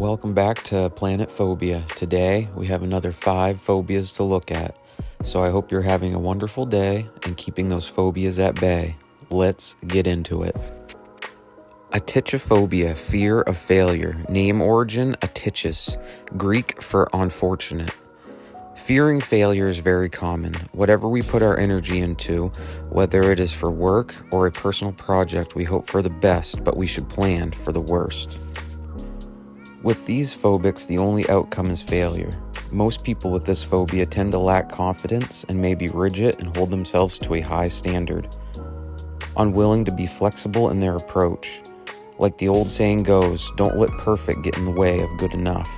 Welcome back to Planet Phobia. Today we have another 5 phobias to look at. So I hope you're having a wonderful day and keeping those phobias at bay. Let's get into it. Atychophobia, fear of failure. Name origin, atychos, Greek for unfortunate. Fearing failure is very common. Whatever we put our energy into, whether it is for work or a personal project, we hope for the best, but we should plan for the worst. With these phobics, the only outcome is failure. Most people with this phobia tend to lack confidence and may be rigid and hold themselves to a high standard. Unwilling to be flexible in their approach. Like the old saying goes, don't let perfect get in the way of good enough.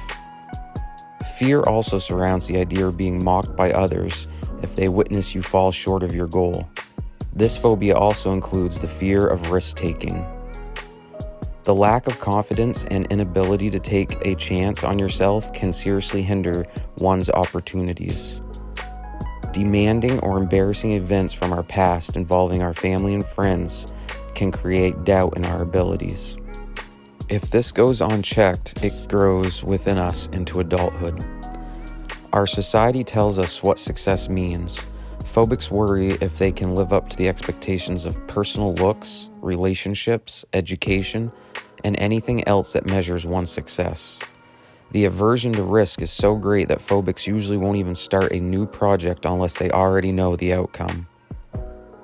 Fear also surrounds the idea of being mocked by others if they witness you fall short of your goal. This phobia also includes the fear of risk-taking. The lack of confidence and inability to take a chance on yourself can seriously hinder one's opportunities. Demanding or embarrassing events from our past involving our family and friends can create doubt in our abilities. If this goes unchecked, it grows within us into adulthood. Our society tells us what success means. Phobics worry if they can live up to the expectations of personal looks, relationships, education, and anything else that measures one's success. The aversion to risk is so great that phobics usually won't even start a new project unless they already know the outcome.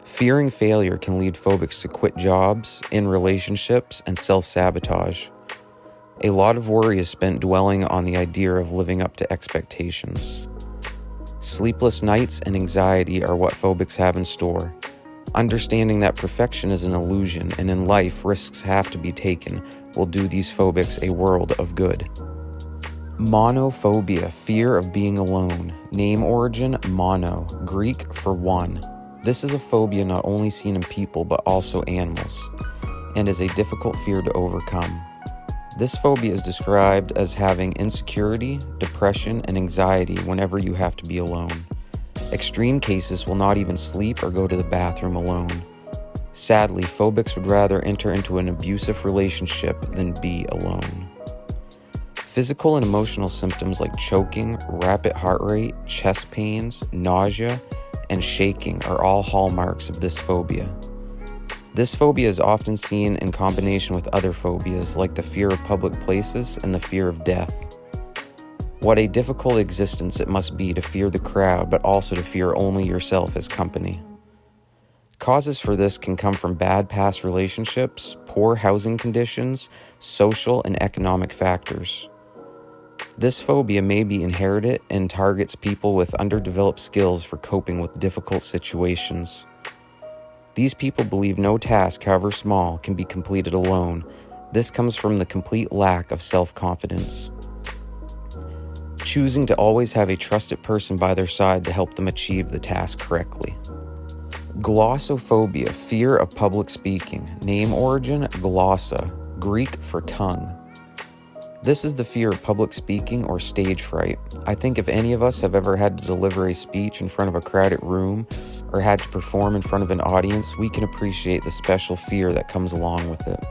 Fearing failure can lead phobics to quit jobs, in relationships, and self-sabotage. A lot of worry is spent dwelling on the idea of living up to expectations. Sleepless nights and anxiety are what phobics have in store. Understanding that perfection is an illusion and in life risks have to be taken will do these phobics a world of good. Monophobia, fear of being alone. Name origin, mono, Greek for one. This is a phobia not only seen in people but also animals, and is a difficult fear to overcome. This phobia is described as having insecurity, depression, and anxiety whenever you have to be alone. Extreme cases will not even sleep or go to the bathroom alone. Sadly, phobics would rather enter into an abusive relationship than be alone. Physical and emotional symptoms like choking, rapid heart rate, chest pains, nausea, and shaking are all hallmarks of this phobia. This phobia is often seen in combination with other phobias like the fear of public places and the fear of death. What a difficult existence it must be to fear the crowd, but also to fear only yourself as company. Causes for this can come from bad past relationships, poor housing conditions, social and economic factors. This phobia may be inherited and targets people with underdeveloped skills for coping with difficult situations. These people believe no task, however small, can be completed alone. This comes from the complete lack of self-confidence. Choosing to always have a trusted person by their side to help them achieve the task correctly. Glossophobia, fear of public speaking. Name origin, glossa, Greek for tongue. This is the fear of public speaking or stage fright. I think if any of us have ever had to deliver a speech in front of a crowded room or had to perform in front of an audience, we can appreciate the special fear that comes along with it.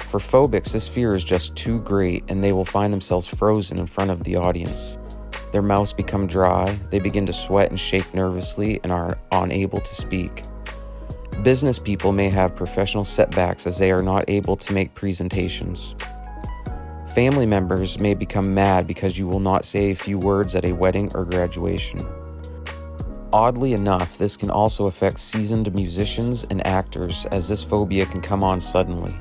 For phobics, this fear is just too great and they will find themselves frozen in front of the audience. Their mouths become dry, they begin to sweat and shake nervously and are unable to speak. Business people may have professional setbacks as they are not able to make presentations. Family members may become mad because you will not say a few words at a wedding or graduation. Oddly enough, this can also affect seasoned musicians and actors as this phobia can come on suddenly.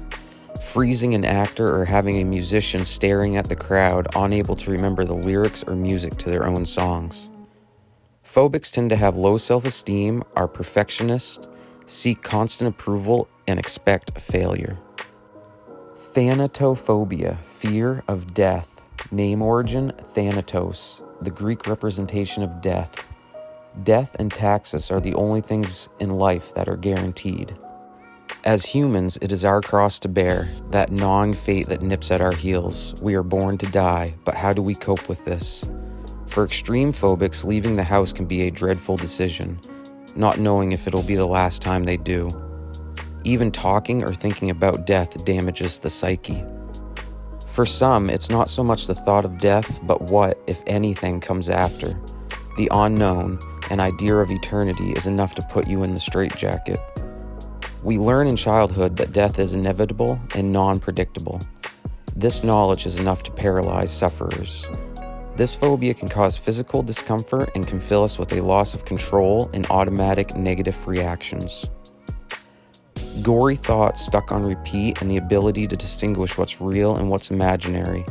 Freezing an actor or having a musician staring at the crowd, unable to remember the lyrics or music to their own songs. Phobics tend to have low self-esteem, are perfectionists, seek constant approval, and expect failure. Thanatophobia, fear of death. Name origin, thanatos, the Greek representation of death. Death and taxes are the only things in life that are guaranteed. As humans, it is our cross to bear, that gnawing fate that nips at our heels. We are born to die, but how do we cope with this? For extreme phobics, leaving the house can be a dreadful decision, not knowing if it'll be the last time they do. Even talking or thinking about death damages the psyche. For some, it's not so much the thought of death, but what, if anything, comes after. The unknown, an idea of eternity, is enough to put you in the straitjacket. We learn in childhood that death is inevitable and non-predictable. This knowledge is enough to paralyze sufferers. This phobia can cause physical discomfort and can fill us with a loss of control and automatic negative reactions. Gory thoughts stuck on repeat and the ability to distinguish what's real and what's imaginary.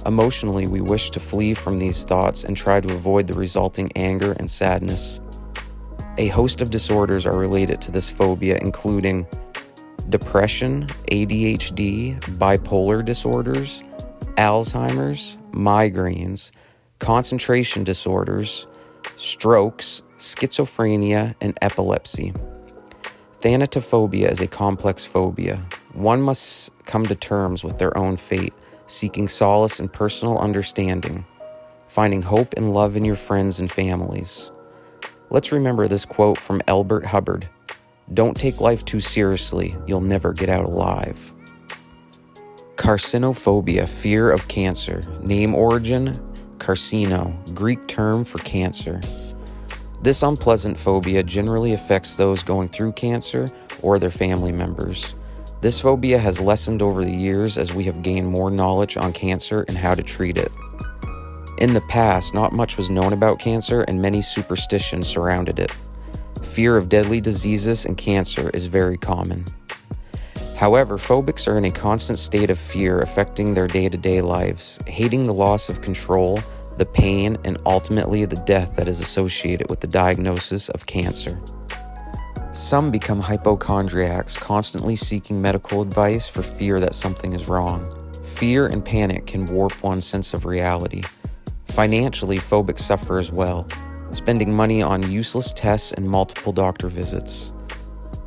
Emotionally, we wish to flee from these thoughts and try to avoid the resulting anger and sadness. A host of disorders are related to this phobia, including depression, ADHD, bipolar disorders, Alzheimer's, migraines, concentration disorders, strokes, schizophrenia, and epilepsy. Thanatophobia is a complex phobia. One must come to terms with their own fate, seeking solace in personal understanding, finding hope and love in your friends and families. Let's remember this quote from Elbert Hubbard: "Don't take life too seriously, you'll never get out alive." Carcinophobia, fear of cancer. Name origin, carcino, Greek term for cancer. This unpleasant phobia generally affects those going through cancer or their family members. This phobia has lessened over the years as we have gained more knowledge on cancer and how to treat it. In the past, not much was known about cancer and many superstitions surrounded it. Fear of deadly diseases and cancer is very common. However, phobics are in a constant state of fear affecting their day-to-day lives, hating the loss of control, the pain, and ultimately the death that is associated with the diagnosis of cancer. Some become hypochondriacs, constantly seeking medical advice for fear that something is wrong. Fear and panic can warp one's sense of reality. Financially, phobics suffer as well, spending money on useless tests and multiple doctor visits.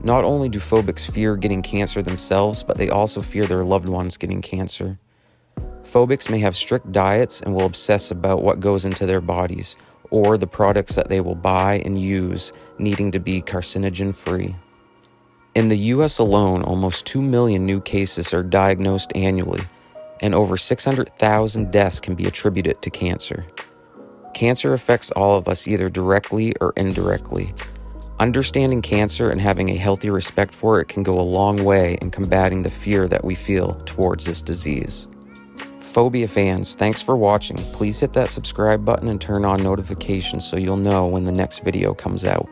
Not only do phobics fear getting cancer themselves, but they also fear their loved ones getting cancer. Phobics may have strict diets and will obsess about what goes into their bodies, or the products that they will buy and use, needing to be carcinogen-free. In the US alone, almost 2 million new cases are diagnosed annually, and over 600,000 deaths can be attributed to cancer. Cancer affects all of us either directly or indirectly. Understanding cancer and having a healthy respect for it can go a long way in combating the fear that we feel towards this disease. Phobia fans, thanks for watching. Please hit that subscribe button and turn on notifications so you'll know when the next video comes out.